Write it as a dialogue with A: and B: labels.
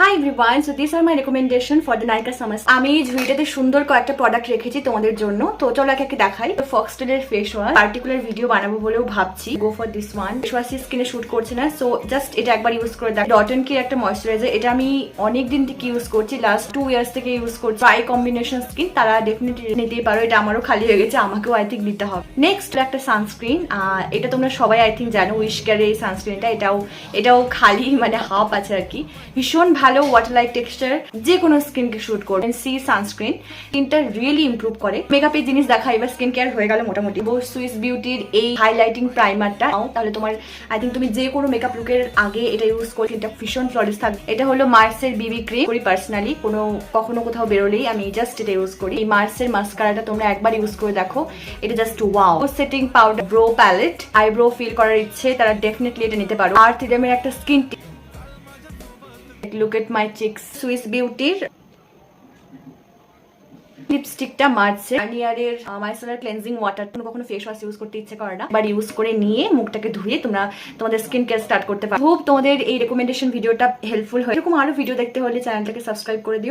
A: High everyone, so this are my recommendation for the Nykaa summer. আমি এই ঝুড়িটাতে সুন্দর কয়েকটা প্রোডাক্ট রেখেছি তোমাদের জন্য। তো চলো একে একে দেখাই। ফক্সটেলের ফেস ওয়াশ, পার্টিকুলার ভিডিও বানাবো বলেও ভাবছি। Go for this one. Face wash স্কিনে শুট করছে না, সো জাস্ট এটা একবার ইউজ করে দেখ। ডট এন্ড কির একটা ময়শ্চারাইজার, এটা আমি অনেক দিন থেকে ইউজ করছি, লাস্ট 2 ইয়ার্স থেকে ইউজ করছি। আই কম্বিনেশন স্কিন তারা ডেফিনেটলি নিতেই পারো, এটা আমারও খালি হয়ে গেছে, আমাকেও আই থিঙ্ক নিতে হবে। নেক্সট একটা সানস্ক্রিন, এটা তোমরা সবাই আই থিঙ্ক জানো, উইশ কেয়ারের এই সানস্ক্রিনটা। এটাও খালি মানে হাফ আছে আর কি। ভীষণ ভালো ওয়াটার লাইক টেক্সচার, যে কোনো স্কিনকে শুট করে। সি সানস্ক্রিন স্কিনটা রিয়েলি ইমপ্রুভ করে। মেকআপের জিনিস দেখা, এবার স্কিন কেয়ার হয়ে গেল মোটামুটি। সুইস বিউটির এই হাইলাইটিং প্রাইমারটা, তাহলে তোমার আই থিঙ্ক তুমি যে কোনো মেকআপ লুকের আগে এটা ইউজ করে স্কিনটা ভীষণ ফ্ললেস থাকবে। এটা হলো মার্সের বিবি ক্রিম। করি পার্সোনালি, কখনো কোথাও বেরোলেই আমি জাস্ট এটা ইউজ করি। এই মার্সের মাস্কারাটা তোমরা একবার ইউজ করে দেখো, এটা just wow. Setting powder, brow palette, eyebrow fill করার ইচ্ছে তারা ডেফিনেটলি এটা নিতে পারো। আর থিডেমের একটা skin look at my cheeks, Swiss বিউটির লিপস্টিকটা মার্চে গার্নিয়ারের মাইসেলার ক্লেনজিং ওয়াটার। কখনো ফেস ওয়াশ ইউজ করতে ইচ্ছে করে না, বাট ইউজ করে নিয়ে মুখটাকে ধুয়ে তোমরা তোমাদের স্কিন কেয়ার স্টার্ট করতে পারো। হোপ তোমাদের এই রেকমেন্ডেশন ভিডিওটা হেল্পফুল হয়। এরকম আরো ভিডিও দেখতে হলে চ্যানেলটাকে সাবস্ক্রাইব করে দিও।